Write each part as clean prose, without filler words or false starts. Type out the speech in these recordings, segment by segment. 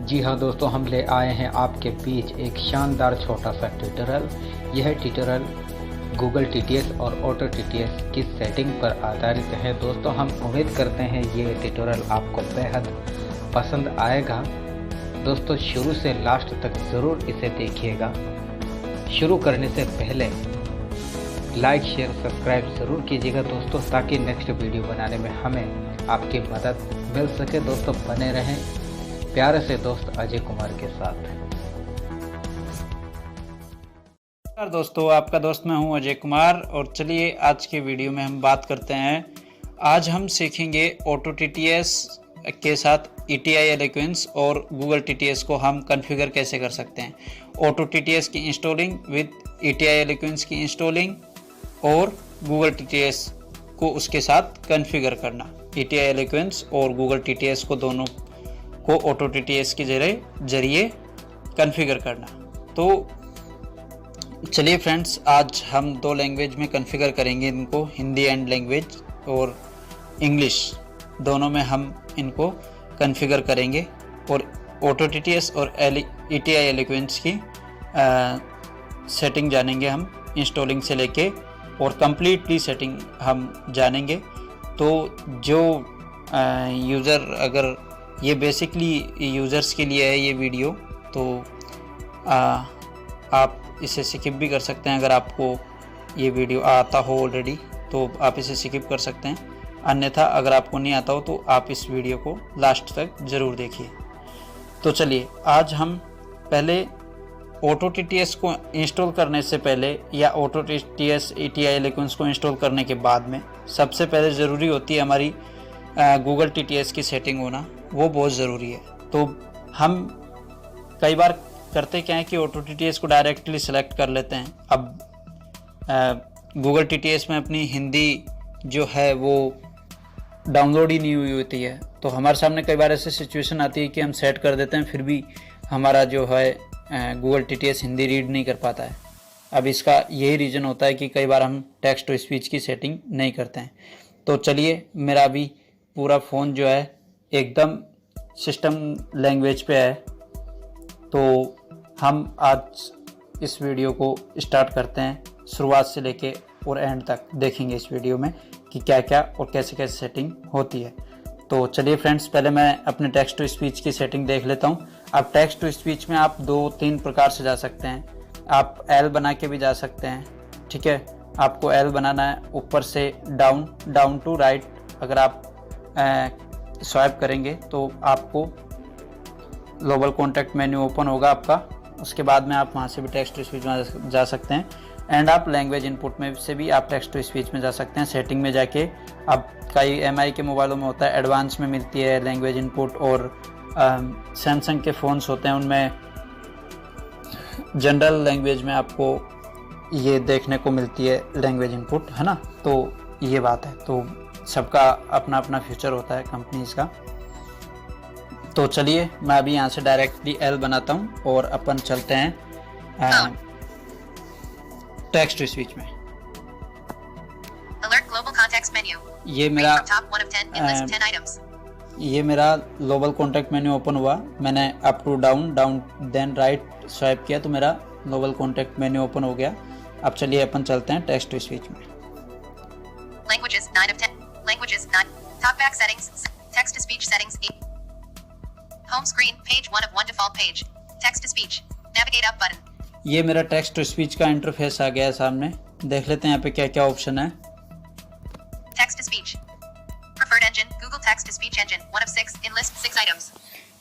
जी हाँ दोस्तों, हम ले आए हैं आपके बीच एक शानदार छोटा सा ट्यूटोरियल। यह ट्यूटोरियल गूगल टीटीएस और ऑटो टीटीएस की सेटिंग पर आधारित है। दोस्तों हम उम्मीद करते हैं ये ट्यूटोरियल आपको बेहद पसंद आएगा। दोस्तों शुरू से लास्ट तक ज़रूर इसे देखिएगा। शुरू करने से पहले लाइक शेयर सब्सक्राइब ज़रूर कीजिएगा दोस्तों, ताकि नेक्स्ट वीडियो बनाने में हमें आपकी मदद मिल सके। दोस्तों बने रहें प्यारे से दोस्त अजय कुमार के साथ। नमस्कार दोस्तों, आपका दोस्त मैं हूं अजय कुमार और चलिए आज के वीडियो में हम बात करते हैं। आज हम सीखेंगे ऑटो टीटीएस के साथ ETI एलोक्वेंस और गूगल टीटीएस को हम कॉन्फ़िगर कैसे कर सकते हैं। ऑटो टीटीएस की इंस्टॉलिंग विद ETI एलोक्वेंस की इंस्टॉलिंग और गूगल टीटीएस को उसके साथ कॉन्फ़िगर करना। ETI एलोक्वेंस और गूगल टीटीएस को दोनों को ऑटो टीटीएस के जरिए कॉन्फ़िगर करना। तो चलिए फ्रेंड्स, आज हम दो लैंग्वेज में कॉन्फ़िगर करेंगे इनको, हिंदी एंड लैंग्वेज और इंग्लिश दोनों में हम इनको कॉन्फ़िगर करेंगे और ऑटो टीटीएस और ETI एलोक्वेंस की सेटिंग जानेंगे हम, इंस्टॉलिंग से लेके और कंप्लीटली सेटिंग हम जानेंगे। तो जो यूज़र, अगर ये बेसिकली यूज़र्स के लिए है ये वीडियो, तो आप इसे स्किप भी कर सकते हैं। अगर आपको ये वीडियो आता हो ऑलरेडी तो आप इसे स्किप कर सकते हैं, अन्यथा अगर आपको नहीं आता हो तो आप इस वीडियो को लास्ट तक ज़रूर देखिए। तो चलिए आज हम पहले ऑटो टीटीएस को इंस्टॉल करने से पहले या ऑटो टीटीएस ETI एलोक्वेंस को इंस्टॉल करने के बाद में सबसे पहले ज़रूरी होती है हमारी गूगल टीटीएस की सेटिंग होना, वो बहुत ज़रूरी है। तो हम कई बार करते क्या है कि ऑटो टीटीएस को डायरेक्टली सेलेक्ट कर लेते हैं। अब गूगल टीटीएस में अपनी हिंदी जो है वो डाउनलोड ही नहीं हुई होती है, तो हमारे सामने कई बार ऐसी सिचुएशन आती है कि हम सेट कर देते हैं, फिर भी हमारा जो है गूगल टीटीएस हिंदी रीड नहीं कर पाता है। अब इसका यही रीज़न होता है कि कई बार हम टेक्स्ट टू स्पीच की सेटिंग नहीं करते हैं। तो चलिए, मेरा अभी पूरा फ़ोन जो है एकदम सिस्टम लैंग्वेज पे है, तो हम आज इस वीडियो को स्टार्ट करते हैं। शुरुआत से लेके और एंड तक देखेंगे इस वीडियो में कि क्या क्या और कैसे कैसे सेटिंग होती है। तो चलिए फ्रेंड्स, पहले मैं अपने टेक्स्ट टू स्पीच की सेटिंग देख लेता हूँ। अब टेक्स्ट टू स्पीच में आप 2-3 प्रकार से जा सकते हैं। आप L बना के भी जा सकते हैं, ठीक है। आपको L बनाना है ऊपर से डाउन टू राइट। अगर आप स्वाइप करेंगे तो आपको ग्लोबल कॉन्टैक्ट मेन्यू ओपन होगा आपका, उसके बाद में आप वहाँ से भी टेक्स्ट टू स्पीच में जा सकते हैं। एंड आप लैंग्वेज इनपुट में से भी आप टेक्स्ट टू स्पीच में जा सकते हैं। सेटिंग में जाके, अब कई MI के मोबाइलों में होता है, एडवांस में मिलती है लैंग्वेज इनपुट, और सैमसंग के फ़ोन्स होते हैं उनमें जनरल लैंग्वेज में आपको ये देखने को मिलती है लैंग्वेज इनपुट, है ना। तो ये बात है, तो सबका अपना अपना फ्यूचर होता है कंपनीज़ का। तो चलिए, मैं अभी यहाँ से डायरेक्टली L बनाता हूँ और अपन चलते हैं टेक्स्ट टू स्पीच में। ये मेरा ग्लोबल कॉन्टैक्ट मेन्यू ओपन हुआ। मैंने up to down then right swipe किया तो मेरा ग्लोबल कॉन्टैक्ट मेन्यू ओपन हो गया। अब चलिए अपन चलते हैं टेक्स्ट टू स्पीच में। Languages 9 of 10. Languages 9. Talkback settings. Text to speech settings 8. Home screen page 1 of 1 default page. Text to speech. Navigate up button. ये मेरा टेक्स्ट टू स्पीच का इंटरफेस आ गया है सामने। देख लेते हैं यहाँ पे क्या क्या ऑप्शन है। Text to speech. Preferred engine Google text to speech engine 1 of 6 in list 6 items.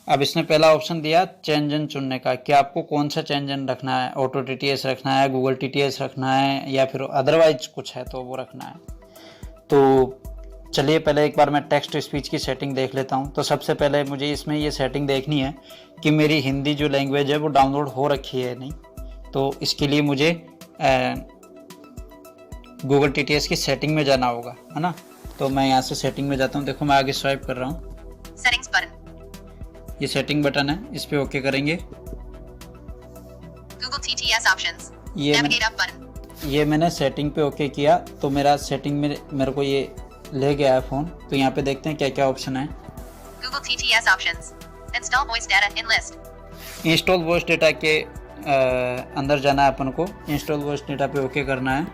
अब इसने पहला ऑप्शन दिया चेंजन चुनने का, कि आपको कौन सा चेंजन रखना है, ऑटो टीटीएस रखना है, गूगल टीटीएस रखना है, या फिर अदरवाइज कुछ है तो वो रखना है। तो चलिए पहले एक बार मैं टेक्स्ट टू स्पीच की सेटिंग देख लेता हूँ। तो सबसे पहले मुझे इसमें ये सेटिंग देखनी है कि मेरी हिंदी जो लैंग्वेज है वो डाउनलोड हो रखी है नहीं। तो इसके लिए मुझे गूगल टीटीएस की सेटिंग में जाना होगा, है ना। तो मैं यहाँ से सेटिंग में जाता हूँ। देखो मैं आगे स्वाइप कर रहा हूँ, Settings button. ये सेटिंग बटन है, इस पे ओके करेंगे। Google TTS options. Navigate up button. ये मैंने सेटिंग पे ओके किया तो मेरा सेटिंग में मेरे को ये ले गया है फ़ोन। तो यहाँ पे देखते हैं क्या क्या ऑप्शन है। Google TTS options. Install voice data in list. Install voice data के अंदर जाना है अपन को, इंस्टॉल वॉइस डेटा पे ओके करना है।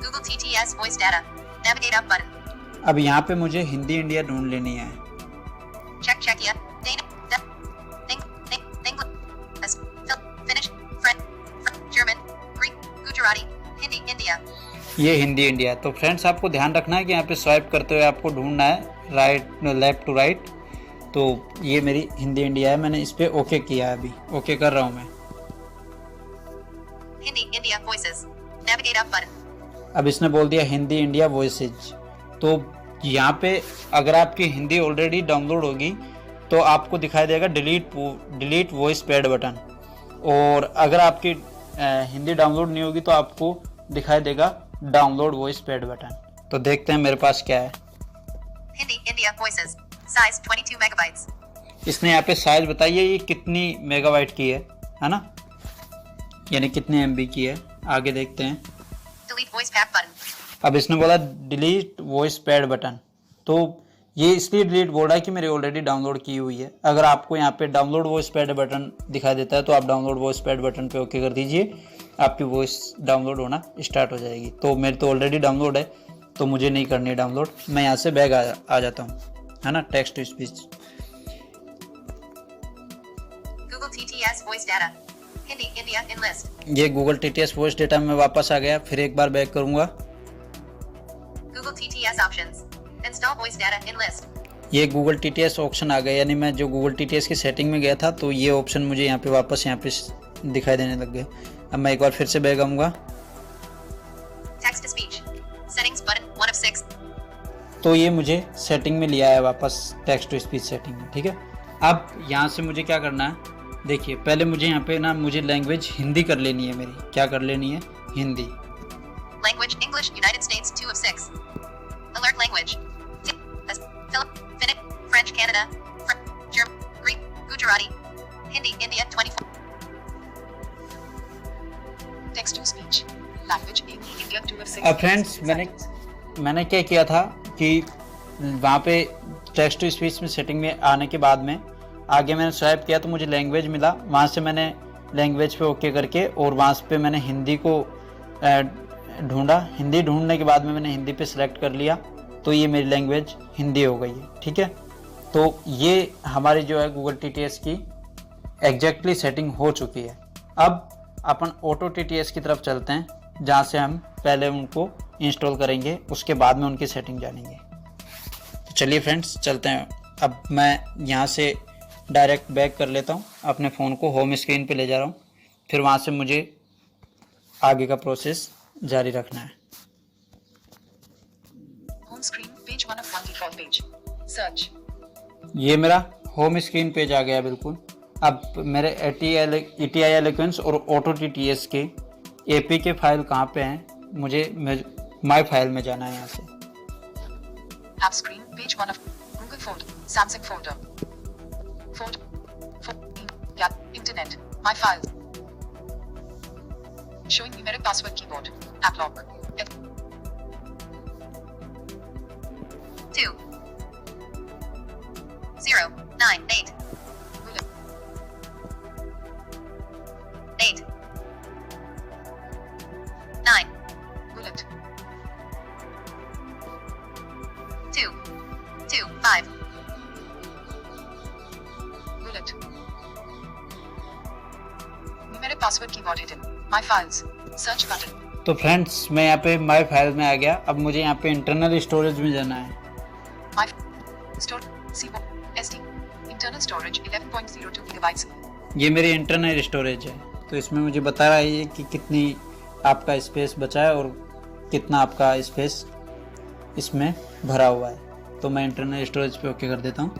Google TTS voice data. Navigate up button. अब यहाँ पे मुझे हिंदी इंडिया ढूंढ लेनी है। Check Czechia. Dana. English. Finnish. French. German. Greek. Gujarati. Hindi. India. ये हिंदी इंडिया। तो फ्रेंड्स आपको ध्यान रखना है कि यहाँ पे स्वाइप करते हुए आपको ढूंढना है राइट लेफ्ट टू राइट। तो ये मेरी हिंदी इंडिया है, मैंने इस पर ओके किया है, अभी ओके कर रहा हूँ मैं। Hindi India voices. Navigate up button. अब इसने बोल दिया हिंदी इंडिया वॉइसेज। तो यहाँ पे अगर आपकी हिंदी ऑलरेडी डाउनलोड होगी तो आपको दिखाई देगा डिलीट वॉइस पैड बटन, और अगर आपकी हिंदी डाउनलोड नहीं होगी तो आपको दिखाई देगा डाउनलोड वॉइस पैड बटन। तो देखते हैं मेरे पास क्या है। Hindi India voices. Size 22 megabytes. इसने यहाँ पे साइज बताइए ये कितनी मेगाबाइट की है ना, यानी कितने MB की है। आगे देखते हैं। Delete voice pack button. अब इसने बोला डिलीट वॉइस पैड बटन, तो ये इसलिए डिलीट बोल रहा है कि मेरी ऑलरेडी डाउनलोड की हुई है। अगर आपको यहाँ पे डाउनलोड वॉइस पैड बटन दिखाई देता है तो आप डाउनलोड वॉइस पैड बटन पे ओके कर दीजिए, आपकी वॉइस डाउनलोड होना स्टार्ट हो जाएगी। तो मेरी तो ऑलरेडी डाउनलोड है तो मुझे नहीं करनी है डाउनलोड, मैं यहाँ से बैग आ जाता हूँ, है ना, text to speech. Google TTS voice data. Hindi India in list. ये गूगल TTS वॉइस डेटा में वापस आ गया, फिर एक बार बैक करूँगा। Google TTS options. Install voice data in list. ये गूगल TTS ऑप्शन आ गया, यानी मैं जो गूगल TTS की सेटिंग में गया था तो ये ऑप्शन मुझे यहाँ पे वापस यहाँ पे दिखाई देने लग गए। अब मैं एक बार फिर से बैक आऊँगा। Text to speech. Settings button 1 of 6. तो ये मुझे सेटिंग में लिया है वापस, टेक्स्ट टू स्पीच सेटिंग में, ठीक है। अब यहाँ से मुझे क्या करना है, देखिए पहले मुझे यहाँ पे ना मुझे लैंग्वेज हिंदी कर लेनी है, मेरी क्या कर लेनी है, Hindi. Language English United States 2 of 6. Alert language. Finnish, French Canada, German, Greek, Gujarati, Hindi India 24. Text to speech. Language India 2 of 6. अब फ्रेंड्स मैंने क्या किया था कि वहाँ पे टेक्स्ट टू स्पीच में सेटिंग में आने के बाद में आगे मैंने स्वाइप किया तो मुझे लैंग्वेज मिला, वहाँ से मैंने लैंग्वेज पे ओके करके और वहाँ पे मैंने हिंदी को ढूंढा। हिंदी ढूंढने के बाद में मैंने हिंदी पे सिलेक्ट कर लिया, तो ये मेरी लैंग्वेज हिंदी हो गई है, ठीक है। तो ये हमारी जो है गूगल TTS की एग्जैक्टली सेटिंग हो चुकी है। अब अपन ऑटो TTS की तरफ चलते हैं, जहाँ से हम पहले उनको इंस्टॉल करेंगे, उसके बाद में उनकी सेटिंग जानेंगे। तो चलिए फ्रेंड्स चलते हैं। अब मैं यहाँ से डायरेक्ट बैक कर लेता हूँ, अपने फ़ोन को होम स्क्रीन पे ले जा रहा हूँ, फिर वहाँ से मुझे आगे का प्रोसेस जारी रखना है। Home screen page 1 of 1 default page. Search. ये मेरा होम स्क्रीन पेज आ गया बिल्कुल। अब मेरे ETI एलोक्वेंस और ऑटो TTS के APK फाइल कहाँ पे हैं, मुझे माई फाइल में जाना है। यहाँ से App screen page 1 of Google folder, Samsung folder. Yeah, internet, my files. Showing numeric password keyboard. App lock. 2 0 9 8 8 9 bullet 2 2 5 bullet numeric password keyboard hidden my files search button. तो फ्रेंड्स मैं यहाँ पे my file में आ गया। अब मुझे यहाँ पे इंटरनल स्टोरेज में जाना है। My store C1 SD internal storage 11.02 gigabytes. ये मेरी इंटरनल स्टोरेज है, तो इसमें मुझे बता रहा है कि कितनी आपका स्पेस बचा है और कितना आपका स्पेस इसमें भरा हुआ है। तो मैं इंटरनल स्टोरेज पे ओके कर देता हूँ।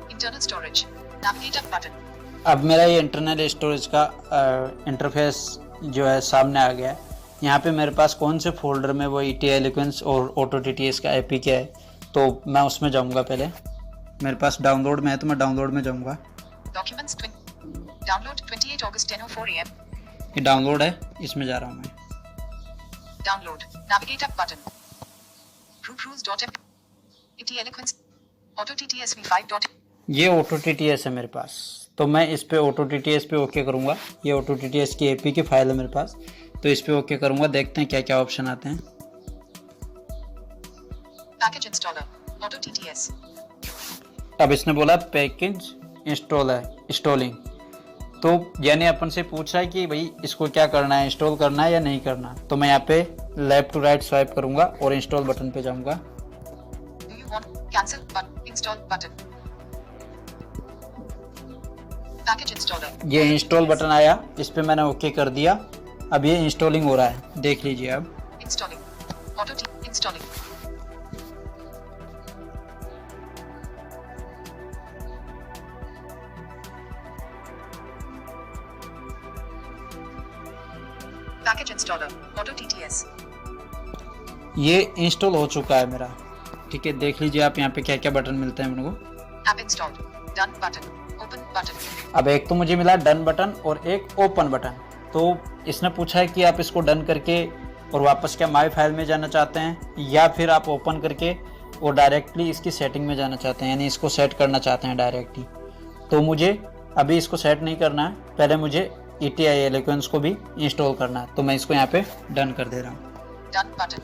Internal storage navigate up button. अब मेरा ये इंटरनल स्टोरेज का इंटरफेस जो है सामने आ गया है। यहाँ पे मेरे पास कौन से फोल्डर में वो ETI एलोक्वेंस और ऑटो TTS का APK है, तो मैं उसमें जाऊँगा। पहले मेरे पास डाउनलोड में है तो मैं डाउनलोड में जाऊँगा। Documents download 28 August 10:04 AM. ये डाउनलोड है, इसमें जा रहा हूँ मैं। Download navigate up button. Rules.mp ETI eloquence Auto TTS V5 dot. ये ऑटो TTS है मेरे पास, तो मैं इस पे ऑटो TTS पे ओके करूँगा। ये ऑटो TTS की एपी की फाइल है मेरे पास, तो इस पे ओके करूँगा। देखते हैं क्या क्या ऑप्शन आते हैं। Package installer. Auto TTS. अब इसने बोला पैकेज इंस्टॉलिंग, तो यानी अपन से पूछ रहा है कि भाई इसको क्या करना है, इंस्टॉल करना है या नहीं करना। तो मैं यहाँ पे लेफ्ट टू राइट स्वाइप करूँगा और इंस्टॉल बटन पे जाऊँगा। Do you want cancel button? Install button. Package installer. ये इंस्टॉल बटन आया, इस पे मैंने ओके कर दिया। अब ये इंस्टॉलिंग हो रहा है, देख लीजिए अब। Installing. Auto T installing. Package installer. Auto TTS. ये इंस्टॉल हो चुका है मेरा, ठीक है। देख लीजिए आप यहाँ पे क्या क्या बटन मिलते हैं मेरे को। App installed. Done button. Open button. अब एक तो मुझे मिला डन बटन और एक ओपन बटन। तो इसने पूछा है कि आप इसको डन करके और वापस क्या माई फाइल में जाना चाहते हैं, या फिर आप ओपन करके और डायरेक्टली इसकी सेटिंग में जाना चाहते हैं, यानी इसको सेट करना चाहते हैं डायरेक्टली। तो मुझे अभी इसको सेट नहीं करना है, पहले मुझे ETI एलोक्वेंस को भी इंस्टॉल करना है। तो मैं इसको यहाँ पे डन कर दे रहा हूँ। Done button.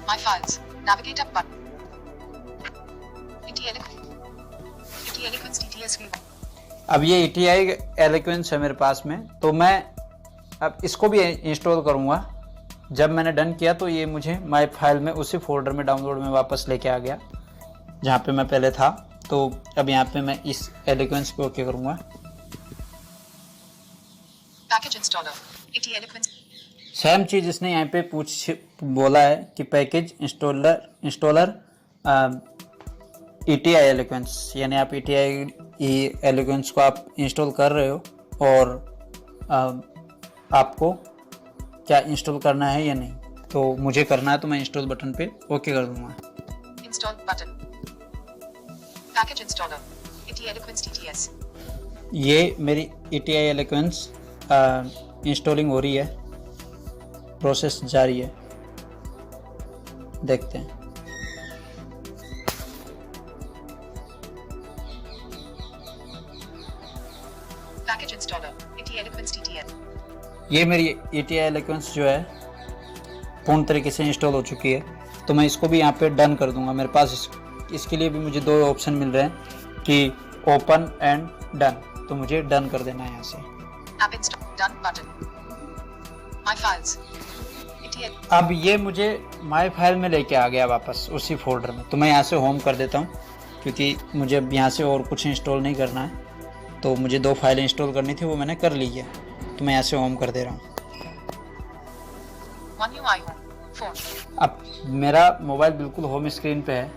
My files. Navigate up button. ET Eloquence TTS V1. अब ये ETI एलोक्वेंस है मेरे पास में, तो मैं अब इसको भी इंस्टॉल करूँगा। जब मैंने डन किया तो ये मुझे माई फाइल में उसी फोल्डर में डाउनलोड में वापस लेके आ गया जहाँ पे मैं पहले था। तो अब यहाँ पे मैं इस एलोक्वेंस को ओके करूँगा। Package installer. ET Eloquence. Same चीज़ इसने यहाँ पे बोला है कि पैकेज इंस्टॉलर ETI एलोक्वेंस, यानी आप ETI एलोक्वेंस को आप इंस्टॉल कर रहे हो और आपको क्या इंस्टॉल करना है या नहीं। तो मुझे करना है, तो मैं इंस्टॉल बटन पे ओके कर दूंगा। Install button. Package installer. ET Eloquence TTS. ये मेरी ETI एलोक्वेंस इंस्टॉलिंग हो रही है, प्रोसेस जारी है, देखते हैं। Package installer. ET Eloquence TTS. ये मेरी ETI एलोक्वेंस जो है पूर्ण तरीके से इंस्टॉल हो चुकी है। तो मैं इसको भी यहाँ पे डन कर दूंगा। मेरे पास इसके लिए भी मुझे दो ऑप्शन मिल रहे हैं कि ओपन एंड डन, तो मुझे डन कर देना है यहाँ से। App install. Done button. My files. ET. अब ये मुझे माई फाइल में लेके आ गया वापस उसी फोल्डर में। तो मैं यहाँ से होम कर देता हूँ, क्योंकि मुझे अब यहाँ से और कुछ इंस्टॉल नहीं करना है। तो मुझे दो फाइलें इंस्टॉल करनी थी, वो मैंने कर ली है। तो मैं यहाँ से होम कर दे रहा हूँ। One UI home. Phone. अब मेरा मोबाइल बिल्कुल होम स्क्रीन पे है।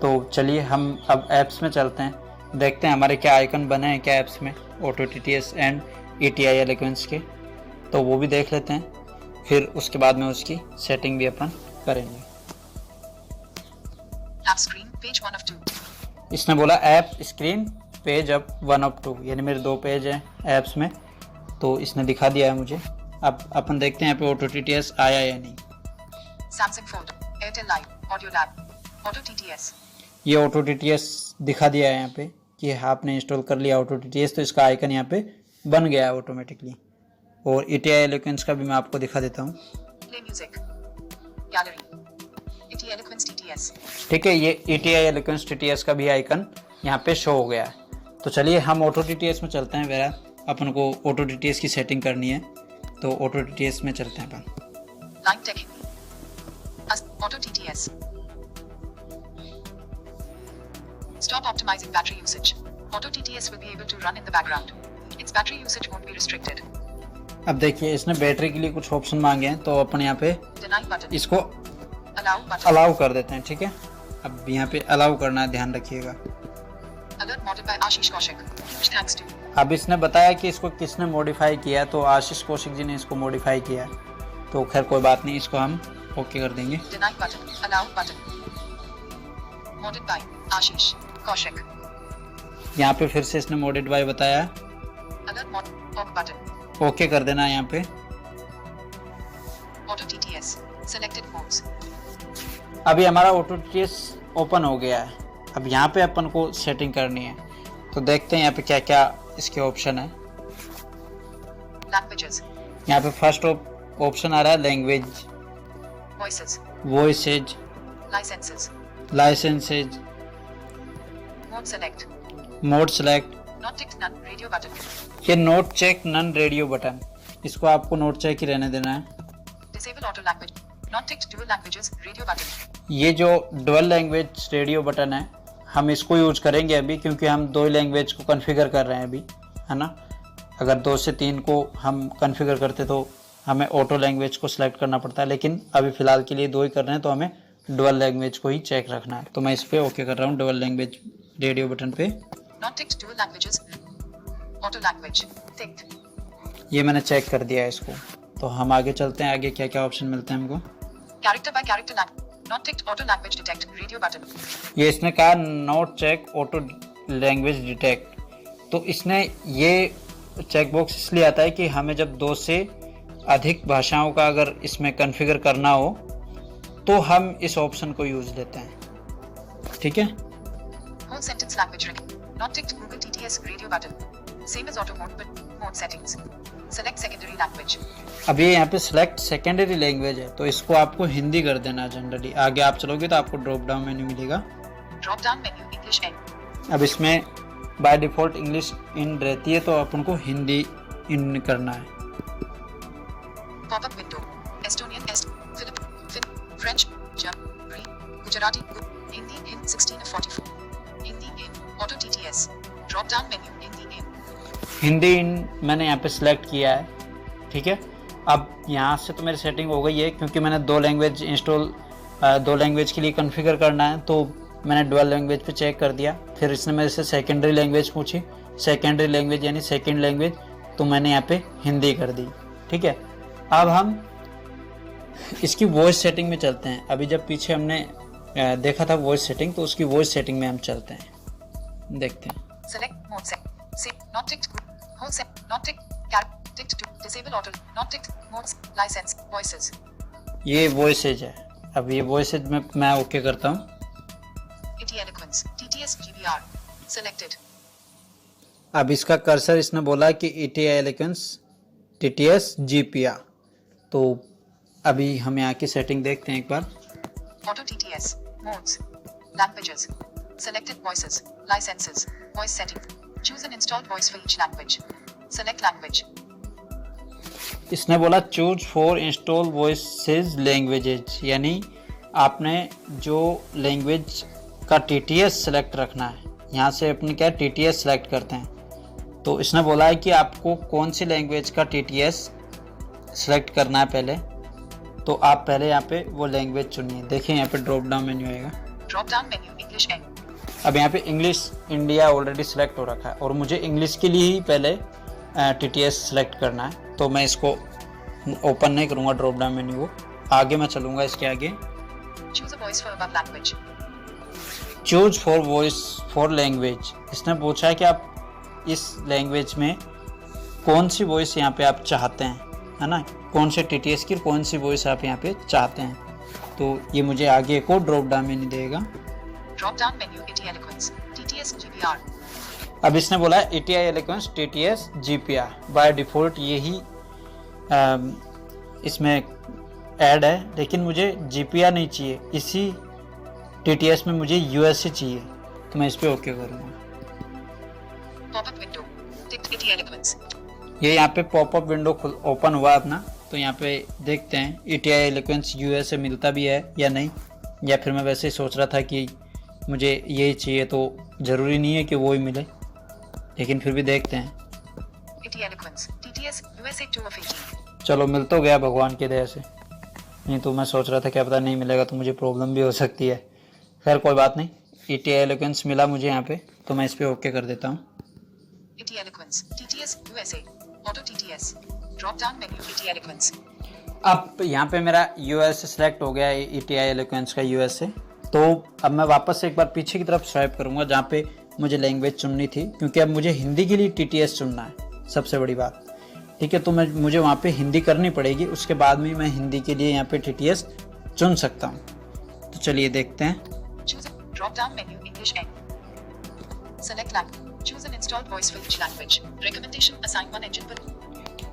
तो चलिए हम अब ऐप्स में चलते हैं, देखते हैं हमारे क्या आइकन बने हैं क्या ऐप्स में, auto TTS and ETI eloquence के। तो वो भी देख लेते हैं, फिर उसके बाद में उसकी सेटिंग भी अपन करेंगे। App screen. Page 1 of 2. इसने बोला app screen page up 1 of 2, यानी मेरे दो पेज हैं ऐप्स में। तो इसने दिखा दिया है मुझे। अब अपन देखते हैं यहाँ पे ऑटो TTS आया या नहीं। Samsung folder. Airtel Live. Audio Lab. Auto TTS. ये ऑटो TTS दिखा दिया है यहाँ पे कि आपने इंस्टॉल कर लिया ऑटो TTS, तो इसका आइकन यहाँ पे बन गया है ऑटोमेटिकली। और ETI एलोक्वेंस का भी मैं आपको दिखा देता हूँ। Play music. Gallery. ET Eloquence TTS. ठीक है, ये ETI एलोक्वेंस TTS का भी आइकन यहाँ पे शो हो गया है। तो चलिए हम ऑटो TTS में चलते हैं। मेरा अपन को ऑटो TTS की सेटिंग करनी है, तो ऑटो TTS में चलते हैं अपन। Line checking. Auto TTS. Stop optimizing battery usage. Auto TTS will be able to run in the background. Its battery usage won't be restricted. अब देखिए इसने बैटरी के लिए कुछ ऑप्शन मांगे हैं, तो अपन यहाँ पे Deny button. इसको Allow button. अलाउ कर देते हैं। ठीक है, अब यहाँ पे अलाउ करना है, ध्यान रखिएगा। Alert modded by Ashish Kaushik. Huge thanks to. अब इसने बताया कि इसको किसने मॉडिफाई किया, तो आशीष कौशिक जी ने इसको मॉडिफाई किया है। तो खैर कोई बात नहीं, इसको हम ओके कर देंगे। Deny button. Allow button. Modded by Ashish Kaushik. यहाँ पे फिर से इसने मॉडिड बाय बताया, Alert mod. OK button. Okay कर देना है यहाँ पे। Auto TTS. Selected modes. अभी हमारा ऑटो TTS ओपन हो गया है। अब यहाँ पे अपन को सेटिंग करनी है, तो देखते हैं यहाँ पे क्या क्या इसके ऑप्शन है। Languages. यहाँ पे फर्स्ट ऑप्शन आ रहा है language, Voices. Voices, Licenses. Licenses, Mode select. Mode select. Not ticked none. Radio button. ये not check none radio button, इसको आपको नोट चेक ही रहने देना है। Disable auto language. Not ticked dual languages. Radio button. ये जो डुअल लैंग्वेज रेडियो बटन है, हम इसको यूज करेंगे अभी, क्योंकि हम 2 लैंग्वेज को कॉन्फ़िगर कर रहे हैं अभी, है ना। अगर 2 से 3 को हम कॉन्फ़िगर करते तो हमें ऑटो लैंग्वेज को सिलेक्ट करना पड़ता है, लेकिन अभी फ़िलहाल के लिए 2 ही कर रहे हैं, तो हमें डुअल लैंग्वेज को ही चेक रखना है। तो मैं इस पर ओके कर रहा हूँ, डुअल लैंग्वेज रेडियो बटन पे। Not ticked dual languages. Auto language. Ticked. ये मैंने चेक कर दिया है इसको। तो हम आगे चलते हैं, आगे क्या क्या ऑप्शन मिलते हैं हमको। Character by character language. Not ticked auto language detect. Radio button. ये इसने कहा not check auto language detect, तो इसने ये चेक बॉक्स इसलिए आता है कि हमें जब 2 से अधिक भाषाओं का अगर इसमें कॉन्फ़िगर करना हो तो हम इस ऑप्शन को यूज लेते हैं, ठीक है। Whole sentence language. Not ticked Google TTS radio button. Same as auto mode but mode settings. Select secondary language. अब ये यहाँ पे सिलेक्ट सेकेंडरी लैंग्वेज है, तो इसको आपको हिंदी कर देना जनरली। आगे आप चलोगे तो आपको ड्रॉप डाउन मेन्यू मिलेगा। Drop down menu English N. अब इसमें बाय डिफ़ॉल्ट इंग्लिश इन रहती है, तो अपन को हिंदी इन करना है। Pop up window. Estonian Est. French. German. Gujarati. Hindi in 16 of 44. Hindi in. Auto TTS. Drop down menu Hindi in. Hindi इन मैंने यहाँ पे सिलेक्ट किया है, ठीक है। अब यहाँ से तो मेरी सेटिंग हो गई है, क्योंकि मैंने 2 लैंग्वेज इंस्टॉल 2 लैंग्वेज के लिए कॉन्फ़िगर करना है, तो मैंने डुअल लैंग्वेज पे चेक कर दिया। फिर इसने मेरे से सेकेंडरी लैंग्वेज पूछी, सेकेंडरी लैंग्वेज यानी सेकंड लैंग्वेज, तो मैंने यहाँ पे हिंदी कर दी, ठीक है। अब हम इसकी वॉइस सेटिंग में चलते हैं। अभी जब पीछे हमने देखा था वॉइस सेटिंग, तो उसकी वॉइस सेटिंग में हम चलते हैं, देखते हैं। Select mode set. Save. Not ticked. Whole set. Not ticked. Ticked to disable auto. Not ticked. Modes. License. Voices. ये वॉइसेज है। अब ये वॉइसेज में मैं ओके करता हूँ। IT Eloquence. TTS GBR. Selected. अब इसका कर्सर इसने बोला कि ET Eloquence TTS GPR, तो अभी हम यहाँ की सेटिंग देखते हैं एक बार। Auto TTS. Modes. Languages. Selected voices. Licenses. Voice setting. Choose an installed voice for each language. Select language. इसने बोला choose for install voices languages, यानी आपने जो लैंग्वेज का TTS सेलेक्ट रखना है। यहाँ से अपने क्या TTS सेलेक्ट करते हैं, तो इसने बोला है कि आपको कौन सी लैंग्वेज का TTS सेलेक्ट करना है पहले, तो आप पहले यहाँ पे वो लैंग्वेज चुनिए। देखिए यहाँ पे ड्रॉप डाउन मेन्यू आएगा। Drop down menu English N. अब यहाँ पे इंग्लिश इंडिया ऑलरेडी सिलेक्ट हो रखा है, और मुझे इंग्लिश के लिए ही पहले TTS सेलेक्ट करना है, तो मैं इसको ओपन नहीं करूँगा ड्रॉप डाउन मेन्यू को। आगे मैं चलूँगा, इसके आगे Choose a voice for above language. Choose for voice for language. इसने पूछा है कि आप इस लैंग्वेज में कौन सी वॉइस यहाँ पे आप चाहते हैं, है ना, कौन से TTS की कौन सी वॉइस आप यहाँ पे चाहते हैं। तो ये मुझे आगे को ड्रॉप डाउन मेन्यू देगा। Drop down menu IT Eloquence. TTS GBR. अब इसने बोला है ET Eloquence TTS GPR, by default यही इसमें ऐड है, लेकिन मुझे GPR नहीं चाहिए, इसी TTS में मुझे USA चाहिए, तो मैं इस पर ओके करूँगा। Pop-up window. Ticked IT Eloquence. ये यहाँ पे पॉपअप विंडो ओपन हुआ अपना, तो यहाँ पे देखते हैं ET Eloquence USA मिलता भी है या नहीं, या फिर मैं वैसे ही सोच रहा था कि मुझे यही चाहिए, तो ज़रूरी नहीं है कि वो ही मिले, लेकिन फिर भी देखते हैं। IT Eloquence. TTS USA 2 of 18. चलो मिल तो गया भगवान की दया से, नहीं तो मैं सोच रहा था क्या पता नहीं मिलेगा तो मुझे प्रॉब्लम भी हो सकती है। खैर कोई बात नहीं, ET Eloquence मिला मुझे यहाँ पे, तो मैं इस पर ओके कर देता हूँ। IT Eloquence. TTS USA. Auto TTS. Drop down menu IT Eloquence. अब यहाँ पे मेरा US सेलेक्ट हो गया है, ET Eloquence का USA। तो अब मैं वापस से एक बार पीछे की तरफ स्वाइप करूँगा जहाँ पे मुझे लैंग्वेज चुननी थी, क्योंकि अब मुझे हिंदी के लिए TTS चुनना है, सबसे बड़ी बात, ठीक है। तो मुझे वहाँ पे हिंदी करनी पड़ेगी, उसके बाद में मैं हिंदी के लिए यहाँ पे TTS चुन सकता हूँ। तो चलिए देखते हैं। Choose a Drop down menu English N. Select language. Choose an installed voice for each language. Recommendation assign one engine per.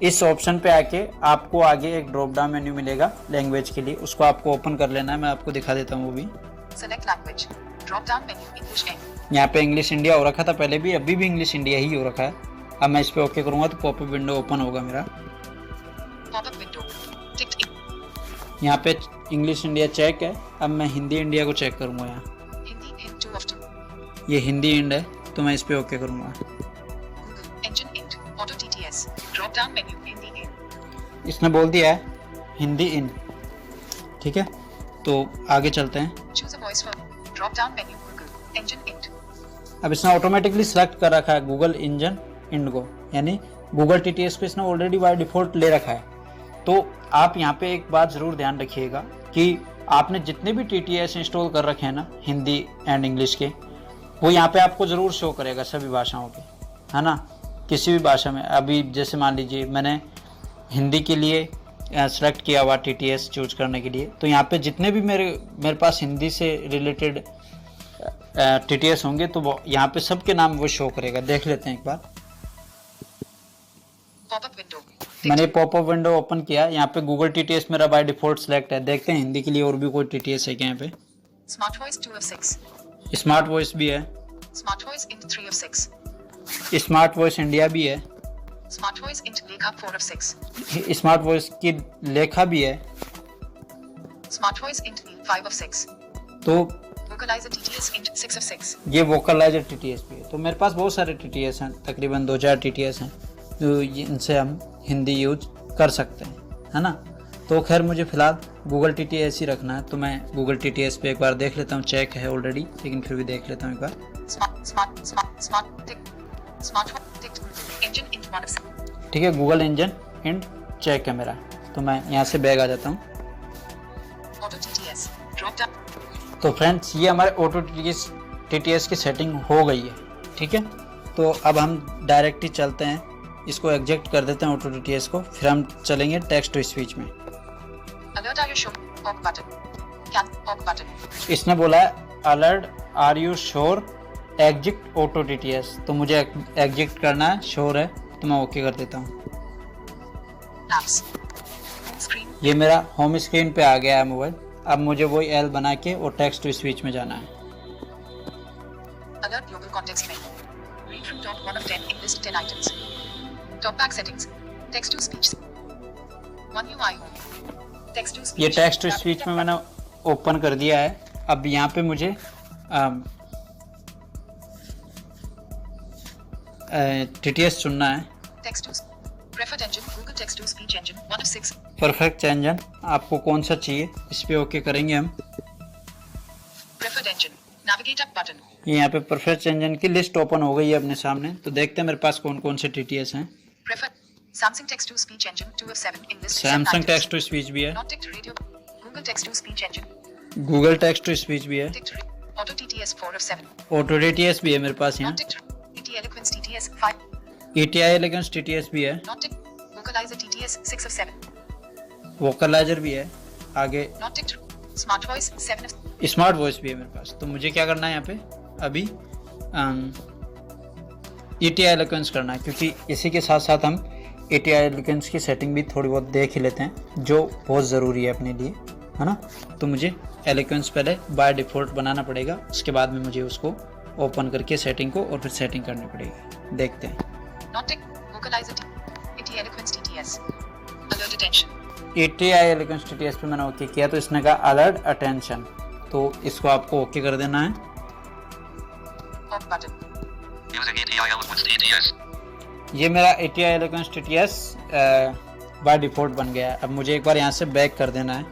इस ऑप्शन पे आके आपको आगे एक ड्रॉप डाउन मेन्यू मिलेगा लैंग्वेज के लिए, उसको आपको ओपन कर लेना है। मैं आपको दिखा देता हूँ वो भी। Select language. Drop down menu English N. यहाँ पे इंग्लिश इंडिया हो रखा था पहले भी, अभी भी इंग्लिश इंडिया ही हो रखा है। अब मैं इस पे ओके करूँगा तो पॉपअप विंडो ओपन होगा मेरा। Pop-up window. Ticked in. यहाँ पे इंग्लिश इंडिया चेक है। अब मैं हिंदी इंडिया को चेक करूँगा। यहाँ Hindi Hind 2 of 2. ये हिंदी इंड है तो मैं इस पे ओके करूँगा। Google engine int. Auto TTS. Drop down menu Hindi in. इसने बोल दिया है हिंदी इन, ठीक है। तो आगे चलते हैं। Choose a voice for. Drop down menu Google engine int. अब इसने ऑटोमेटिकली सिलेक्ट कर रखा है गूगल इंजन इंड को, यानी गूगल टीटीएस को इसने ऑलरेडी बाय डिफॉल्ट ले रखा है। तो आप यहाँ पे एक बात ज़रूर ध्यान रखिएगा कि आपने जितने भी टीटीएस इंस्टॉल कर रखे हैं ना हिंदी एंड इंग्लिश के, वो यहाँ पे आपको ज़रूर शो करेगा सभी भाषाओं के, है ना। किसी भी भाषा में, अभी जैसे मान लीजिए मैंने हिंदी के लिए सेलेक्ट किया हुआ टीटीएस चूज करने के लिए, तो यहाँ पे जितने भी मेरे पास हिंदी से रिलेटेड टीटीएस होंगे तो वो यहाँ पे सबके नाम वो शो करेगा। देख लेते हैं एक बार। Pop-up window. मैंने पॉपअप विंडो ओपन किया। यहाँ पे गूगल टीटीएस मेरा बाय डिफॉल्ट सेलेक्ट है। देखते हैं हिंदी के लिए और भी कोई टीटीएस है क्या यहाँ पे। Smart voice 2 of 6. Smart voice भी है, Smart voice int 3 of 6. Smart voice India भी है, Smart voice int Lekha 4 of 6. Smart voice की लेखा भी है। Smart voice int Neil 5 of 6. तो Vocalizer TTS int 6 of 6. ये वोकलाइजर टीटीएस भी है। तो मेरे पास बहुत सारे टीटीएस हैं, तकरीबन 2-4 टीटीएस हैं जो इनसे हम हिंदी यूज कर सकते हैं, है ना। तो खैर मुझे फ़िलहाल गूगल टीटीएस ही रखना है, तो मैं गूगल टीटीएस पे एक बार देख लेता हूँ। चेक है ऑलरेडी, लेकिन फिर भी देख लेता हूँ एक बार। Smart ticked engine int 1 of 6. ठीक है, गूगल इंजन इंड चेक है मेरा। तो मैं यहाँ से बैग आ जाता हूँ। Auto TTS. Drop down. तो फ्रेंड्स ये हमारे ऑटो टीटीएस की सेटिंग हो गई है, ठीक है। तो अब हम डायरेक्ट ही चलते हैं, इसको एग्जेक्ट कर देते हैं ऑटो टीटीएस को, फिर हम चलेंगे टेक्स्ट टू स्पीच में। Alert are you sure? Off button. Can off button. इसने बोला है alert are you sure exit auto TTS, तो मुझे एग्जिट करना है, श्योर है, तो मैं ओके कर देता हूँ। Apps. Home screen. ये मेरा होम स्क्रीन पे आ गया है मोबाइल। अब मुझे वही एल बना के और टेक्स्ट टू स्पीच में जाना है। Alert global context menu. Read from top 1 of 10 in list 10 items. Top back settings. Text to speech. One UI home. Text to speech. ये टेक्स्ट टू स्पीच में मैंने ओपन कर दिया है। अब यहाँ पे मुझे टीटीएस चुनना है। Text to preferred engine Google text to speech engine 1 of 6. Perfect engine आपको कौन सा चाहिए, इस पे ओके करेंगे हम। Preferred engine. Navigate up button. ये यहाँ पे परफेक्ट इंजन की लिस्ट ओपन हो गई है अपने सामने। तो देखते हैं मेरे पास कौन कौन से टीटीएस हैं। Preferred Samsung text to speech engine 2 of 7 in list 7 Samsung items. Text to speech भी है, Not ticked radio. Google text to speech engine. Google text to speech भी है, Ticked auto TTS 4 of 7. Auto TTS भी है मेरे पास यहाँ, Not ticked ET Eloquence TTS 5. ETI Eloquence TTS भी है, Not ticked Vocalizer TTS 6 of 7. Vocalizer भी है, आगे Not ticked Smart voice 7 of. Smart voice भी है मेरे पास। तो मुझे क्या करना है यहाँ पे अभी ETI एलिगेंस करना है, क्योंकि इसी के साथ साथ हम ETI एलिगेंस की सेटिंग भी थोड़ी बहुत देख ही लेते हैं, जो बहुत ज़रूरी है अपने लिए, है ना। तो मुझे एलिगेंस पहले बाय डिफ़ॉल्ट बनाना पड़ेगा, उसके बाद में मुझे उसको ओपन करके सेटिंग को और फिर सेटिंग करनी पड़ेगी। देखते हैं। Not ticked Vocalizer ET Eloquence TTS. Alert attention. ETI Eloquence TTS पे मैंने ओके किया, तो इसने कहा अलर्ट अटेंशन, तो इसको आपको ओके कर देना है। Off button. Using ETI Eloquence TTS. ये मेरा ETI Eloquence TTS by default बन गया है। अब मुझे एक बार यहाँ से बैक कर देना है।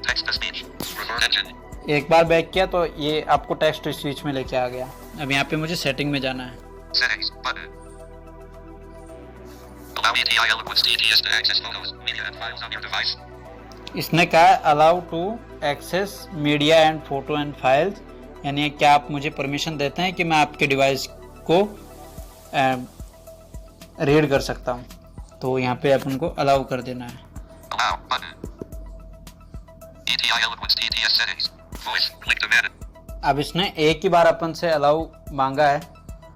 Text to speech. Preferred engine. एक बार बैक किया तो ये आपको टेक्स्ट टू स्पीच में लेके आ गया। अब यहाँ पे मुझे सेटिंग में जाना है। Settings button. Allow ETI Eloquence TTS to access photos, media, and files on your device. इसने कहा है allow to access media and photo and files, यानी क्या आप मुझे परमिशन देते हैं कि मैं आपके डिवाइस को रीड कर सकता हूँ। तो यहाँ पे अपन को अलाउ कर देना है। Allow button. ETI Eloquence TTS settings. Voice. Click to manage. अब इसने एक ही बार अपन से अलाउ मांगा है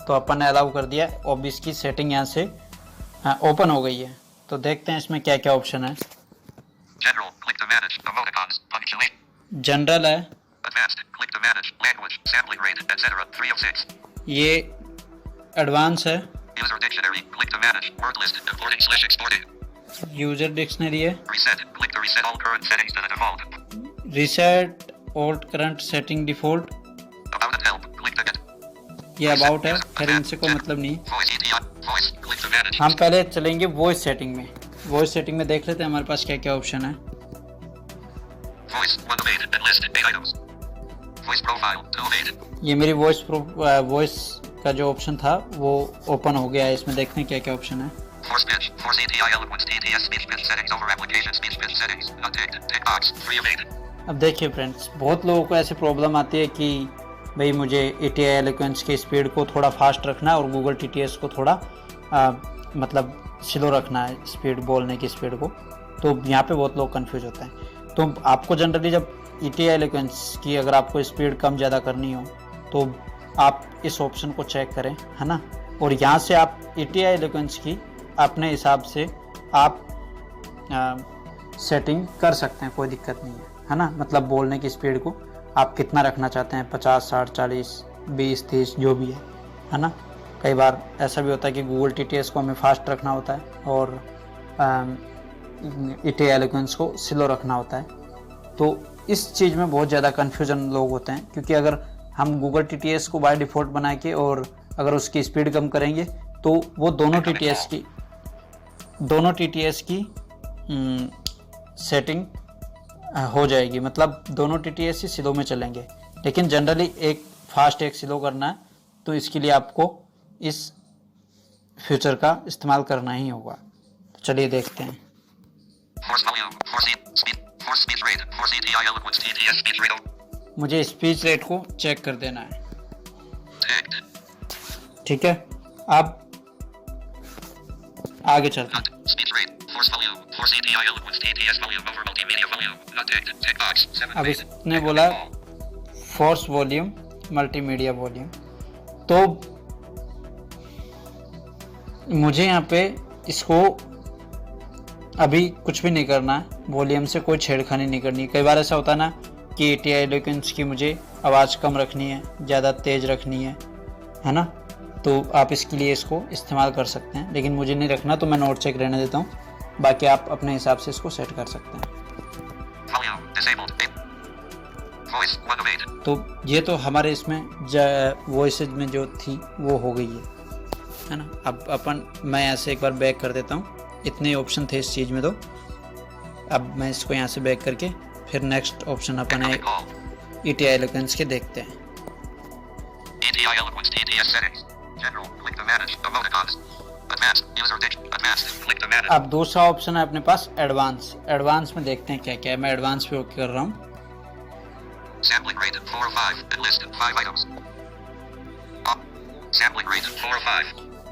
तो अपन ने अलाउ कर दिया। अब इसकी सेटिंग यहाँ से ओपन हो गई है। तो देखते हैं इसमें क्या क्या ऑप्शन है। General. Click to manage. Emoticons. Punctuation. General है, Advanced. Click to manage. Language. Sampling rate. Etc. 3 of 6. ये एडवांस है, User dictionary. Click to manage. Word list. Importing/exporting. User dictionary है, Reset. Click to reset all current settings to the default. Reset old current setting default, About and help. Click to get. ये about है, खैर इनसे कोई मतलब नहीं। Voice ETI. Voice. Click to manage. हम पहले चलेंगे वॉइस सेटिंग में। वॉइस सेटिंग में देख लेते हैं हमारे पास क्या क्या ऑप्शन है। Voice. 1 of 8. And list. 8 items. Voice profile. 2 of 8. ये मेरी वॉइस का जो ऑप्शन था वो ओपन हो गया है। इसमें देखते हैं क्या क्या ऑप्शन है। Force pitch. Force ETI eloquence. TTS speech pitch settings over application speech pitch settings. Not ticked. Tick box. 3 of 8. अब देखिए फ्रेंड्स, बहुत लोगों को ऐसी प्रॉब्लम आती है कि भाई मुझे ATI एलोक्वेंस की स्पीड को थोड़ा फास्ट रखना है और गूगल TTS को थोड़ा मतलब स्लो रखना है, स्पीड बोलने की स्पीड को। तो यहाँ पे बहुत लोग कंफ्यूज होते हैं। तो आपको जनरली जब ATI एलोक्वेंस की अगर आपको स्पीड कम ज़्यादा करनी हो तो आप इस ऑप्शन को चेक करें, है ना। और यहाँ से आप ATI एलोक्वेंस की अपने हिसाब से आप सेटिंग कर सकते हैं, कोई दिक्कत नहीं है ना। मतलब बोलने की स्पीड को आप कितना रखना चाहते हैं, 50, 60, 40, 20, 30 जो भी है ना। कई बार ऐसा भी होता है कि गूगल TTS को हमें फास्ट रखना होता है और ATI एलोक्वेंस को स्लो रखना होता है। तो इस चीज़ में बहुत ज़्यादा कन्फ्यूजन लोग होते हैं, क्योंकि अगर हम गूगल TTS को बाय डिफ़ॉल्ट बना के और अगर उसकी स्पीड कम करेंगे तो वो दोनों TTS की सेटिंग हो जाएगी। मतलब दोनों TTS ही स्लो में चलेंगे, लेकिन जनरली एक फास्ट एक स्लो करना है तो इसके लिए आपको इस फीचर का इस्तेमाल करना ही होगा। तो चलिए देखते हैं। Force volume. Force speech rate. Force ETI eloquence. TTS speech rate. मुझे स्पीच रेट को चेक कर देना है, Ticked. ठीक है। अब आगे चलते हैं। Not speech rate. Force volume. Force ETI eloquence. TTS volume over multimedia volume. Not ticked. Tick box. 7 अब of 8. इसने बोला फोर्स वॉल्यूम मल्टीमीडिया वॉल्यूम, तो मुझे यहाँ पे इसको अभी कुछ भी नहीं करना है, वॉल्यूम से कोई छेड़खानी नहीं करनी। कई बार ऐसा होता है ना कि ATI एलोक्वेंस की मुझे आवाज़ कम रखनी है, ज़्यादा तेज़ रखनी है ना। तो आप इसके लिए इसको इस्तेमाल कर सकते हैं, लेकिन मुझे नहीं रखना तो मैं नोट चेक रहने देता हूँ। बाकी आप अपने हिसाब से इसको सेट कर सकते हैं। Volume. Disabled. Voice. 1 of 8. तो ये तो हमारे इसमें वॉइसेज में जो थी वो हो गई है ना। अब मैं यहाँ से एक बार बैक कर देता हूँ। इतने ऑप्शन थे इस चीज़ में, तो अब मैं इसको यहाँ से बैक करके फिर नेक्स्ट ऑप्शन अपन है ETI एलोक्वेंस के देखते हैं। ETI eloquence. TTS settings. General. Click to manage. Emoticons. Advanced. User diction. Advanced. Click to manage. अब दूसरा ऑप्शन है अपने पास एडवांस। एडवांस में देखते हैं क्या क्या है। मैं एडवांस पे ओके कर रहा हूँ। Sampling rate. 4 of 5. And list. 5 items. Up. Sampling rate. 4 of 5.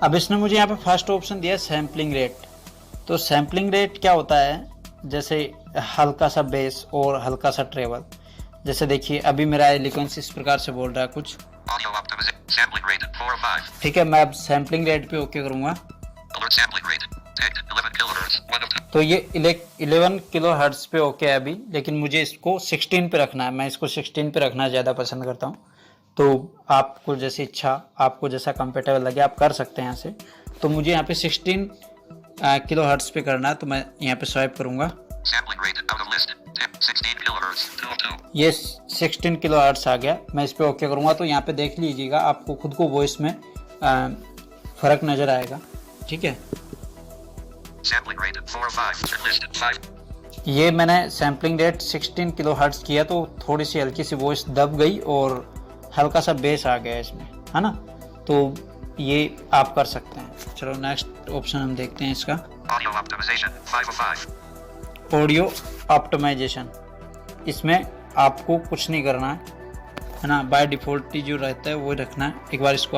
अब इसने मुझे यहाँ पे फर्स्ट ऑप्शन दिया सैम्पलिंग रेट। तो सैम्पलिंग रेट क्या होता है, जैसे हल्का सा बेस और हल्का सा ट्रेवल। जैसे देखिए अभी मेरा एलोक्वेंस इस प्रकार से बोल रहा है कुछ, Audio optimization. Sampling rate. 4 of 5. ठीक है। मैं अब सैम्पलिंग रेट पे ओके करूँगा। Alert sampling rate. Ticked. 11 kilohertz. 1 of 10. तो ये 11 किलो हर्ट्ज पे ओके है अभी, लेकिन मुझे इसको 16 पे रखना है। मैं इसको 16 पे रखना ज़्यादा पसंद करता हूँ। तो आपको जैसी इच्छा, आपको जैसा कंफर्टेबल लगे आप कर सकते हैं यहाँ से। तो मुझे यहाँ पे 16 किलो हर्ट्ज पे करना है, तो मैं यहाँ पे स्वाइप करूँगा। Sampling rate. Out of list. Tip. 16 kilohertz. 2 of 2. ये 16 किलो हर्ट्ज आ गया। मैं इस पर ओके करूँगा तो यहाँ पे देख लीजिएगा, आपको खुद को वॉइस में फ़र्क नज़र आएगा, ठीक है। Sampling rate. 4 of 5. And list. 5. ये मैंने सैम्पलिंग रेट 16 किलो हर्ट्ज किया तो थोड़ी सी हल्की सी वॉइस दब गई और हल्का सा बेस आ गया इसमें, है ना। तो ये आप कर सकते हैं। चलो नेक्स्ट ऑप्शन हम देखते हैं इसका। Audio optimization. 5 of 5. Audio optimization. इसमें आपको कुछ नहीं करना है ना, बाय डिफ़ॉल्ट जो रहता है वो रखना है। एक बार इसको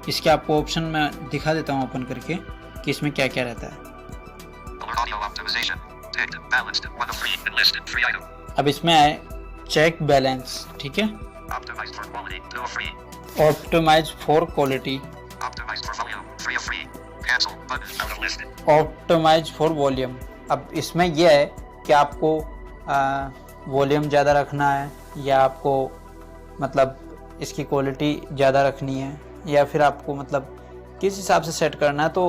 इसके आपको ऑप्शन मैं दिखा देता हूँ ओपन करके कि इसमें क्या क्या रहता है। Alert audio optimization. Ticked. Balanced. 1 of 3. And list. 3 item. अब इसमें आए चेक बैलेंस, ठीक है। Optimized for quality. 2 of 3. Optimize for quality, Optimized for volume. 3 of 3. Cancel button. Out of list. Optimize for volume. अब इसमें यह है कि आपको वॉल्यूम ज़्यादा रखना है या आपको मतलब इसकी क्वालिटी ज़्यादा रखनी है या फिर आपको मतलब किस हिसाब से सेट करना है। तो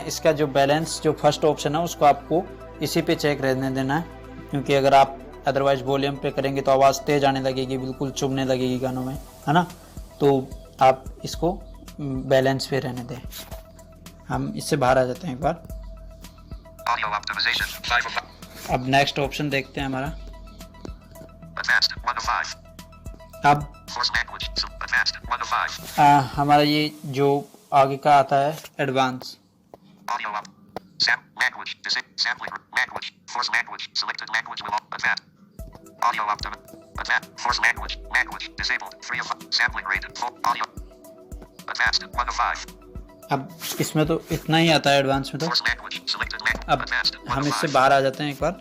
इसका जो बैलेंस जो फर्स्ट ऑप्शन है उसको आपको इसी पे चेक रहने देना है, क्योंकि अगर आप अदरवाइज वॉल्यूम पे करेंगे तो आवाज़ तेज आने लगेगी, बिल्कुल चुभने लगेगी गानों में, है ना। तो आप इसको बैलेंस पे रहने दें। हम इससे बाहर आ जाते हैं एक बार। Audio optimization. 5 of 5. अब नेक्स्ट ऑप्शन देखते हैं हमारा। Advanced. 1 of 5. अब Force language. Advanced. 1 of 5. हमारा ये जो आगे का आता है advance. Audio up. Language. Sampling. Language. Force language. Selected language will advance. Audio advance. Force language. Language. Disabled. 3 of 5. Sampling rate. Full audio. Advanced. 1 of 5. अब इसमें तो इतना ही आता है एडवांस में तो। Force language. Selected language. अब Advanced. 1 हम of इससे 5. बाहर आ जाते हैं एक बार।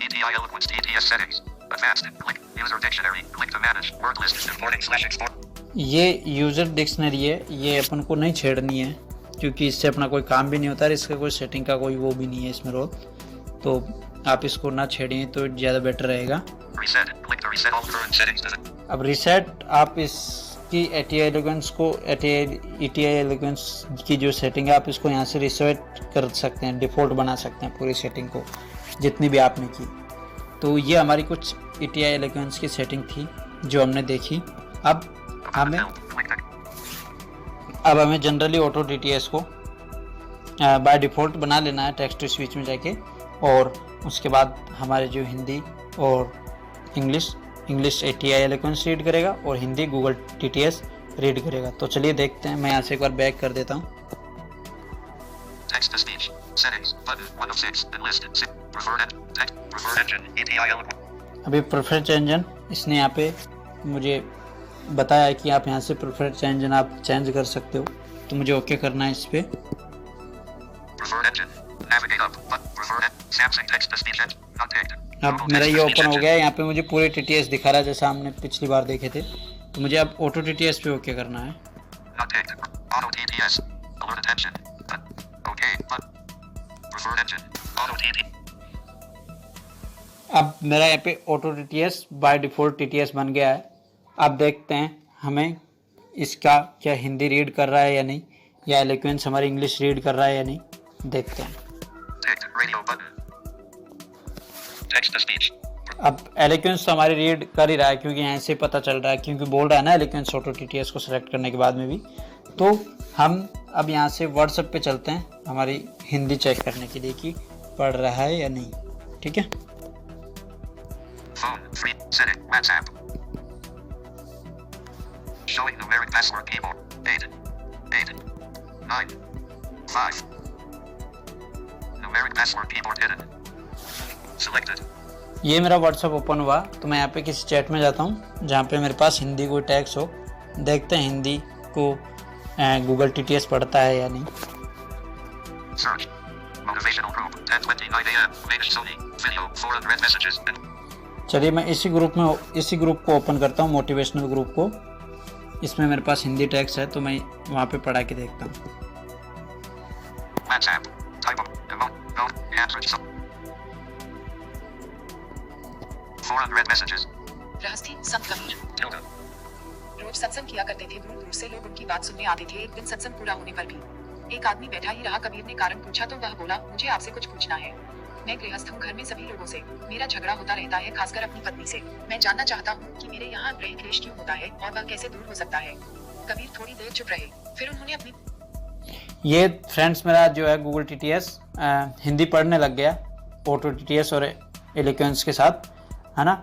EDI eloquence. EDS settings. Advanced. Click. User dictionary. Click to manage. Word list. Importing/export. ये यूज़र डिक्शनरी है, ये अपन को नहीं छेड़नी है क्योंकि इससे अपना कोई काम भी नहीं होता है, इसका कोई सेटिंग का कोई वो भी नहीं है इसमें रोल, तो आप इसको ना छेड़ें तो ज़्यादा बेटर रहेगा। Reset. Click to reset all current settings. अब रीसेट आप इसकी ATI एलिगेंस को ETI एलिगेंस की जो सेटिंग है आप इसको यहाँ से रिसेट कर सकते हैं, डिफ़ॉल्ट बना सकते हैं पूरी सेटिंग को जितनी भी आपने की। तो ये हमारी कुछ ETI एलिगेंस की सेटिंग थी जो हमने देखी। अब हमें जनरली ऑटो TTS को बाय डिफ़ॉल्ट बना लेना है टेक्स्ट टू स्पीच में जाके, और उसके बाद हमारे जो हिंदी और इंग्लिश ATI एलिगेंस रीड करेगा और हिंदी गूगल TTS रीड करेगा। तो चलिए देखते हैं, मैं यहाँ से एक बार बैक कर देता हूँ। Text to speech. Settings. Button. 1 of 6. Enlisted. Preferred text. Preferred engine. EDI eloquence. अभी प्रेफरेंस इंजन इसने यहाँ पे मुझे बताया है कि आप यहाँ से प्रेफरेंस इंजन आप चेंज कर सकते हो, तो मुझे ओके करना है इस पर। Preferred engine. Navigate up. Preferred. Samsung text to speech engine. Update. अब मेरा ये ओपन हो गया है, यहाँ पे मुझे पूरे TTS दिखा रहा है जैसा हमने पिछली बार देखे थे, तो मुझे अब ऑटो TTS पे ओके करना है। Update. Auto TTS. Alert attention. Okay. Preferred engine. Auto TTS. अब मेरा यहाँ पे auto TTS by default TTS बन गया है। अब देखते हैं हमें इसका क्या हिंदी रीड कर रहा है या नहीं, या एलिक्वेंस हमारी इंग्लिश रीड कर रहा है या नहीं, देखते हैं। Radio button. Text to speech. अब एलिक्वेंस तो हमारी रीड कर ही रहा है क्योंकि यहाँ से पता चल रहा है, क्योंकि बोल रहा है ना एलिक्वेंस ऑटो TTS को सेलेक्ट करने के बाद में भी। तो हम अब यहाँ से व्हाट्सएप पे चलते हैं हमारी हिंदी चेक करने के लिए कि पढ़ रहा है या नहीं, ठीक है। Phone. Free. Setting. WhatsApp. Showing numeric password keyboard. 8. 9. 5. Numeric password keyboard hidden. Selected. ये मेरा व्हाट्सएप ओपन हुआ, तो मैं यहाँ पे किसी चैट में जाता हूँ जहाँ पे मेरे पास हिंदी कोई टैग्स हो, देखते हैं हिंदी को गूगल TTS पढ़ता है या नहीं। Search. Motivational group. 10:29 a.m. Main Sony. Video. 400 messages. चलिए मैं इसी ग्रुप को ओपन करता हूँ, मोटिवेशनल ग्रुप को। इसमें मेरे पास हिंदी टैग्स है तो मैं वहाँ पे पढ़ा के देखता हूँ। WhatsApp. Type of emote. No. Answer. 400 messages. रहस्थी Sant Kabir Tilda. रोज सत्संग किया करते थे, दूर दूर से लोग उनकी बात सुनने आते थे। एक दिन सत्संग पूरा होने पर भी एक आदमी बैठा ही रहा। कबीर ने कारण पूछा तो वह बोला, मुझे आपसे कुछ पूछना है। मैं गृहस्थ हूँ, घर में सभी लोगों से मेरा झगड़ा होता रहता है, खासकर अपनी पत्नी से। मैं जानना चाहता हूँ कि मेरे यहाँ गृह क्लेश क्यों होता है और वह कैसे दूर हो सकता है। कबीर थोड़ी देर चुप रहे, फिर उन्होंने अपनी ये फ्रेंड्स मेरा जो है गूगल TTS हिंदी पढ़ने लग गया ऑटो TTS और एलिक्वेंस के साथ, है ना।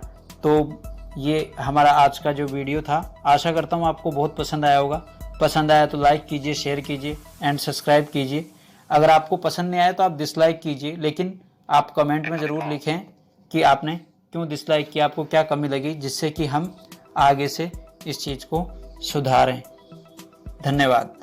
तो ये हमारा आज का जो वीडियो था, आशा करता हूँ आपको बहुत पसंद आया होगा। पसंद आया तो लाइक कीजिए, शेयर कीजिए एंड सब्सक्राइब कीजिए। अगर आपको पसंद नहीं आया तो आप डिसलाइक कीजिए, लेकिन आप कमेंट में ज़रूर लिखें कि आपने क्यों डिसलाइक किया, आपको क्या कमी लगी, जिससे कि हम आगे से इस चीज़ को सुधारें। धन्यवाद।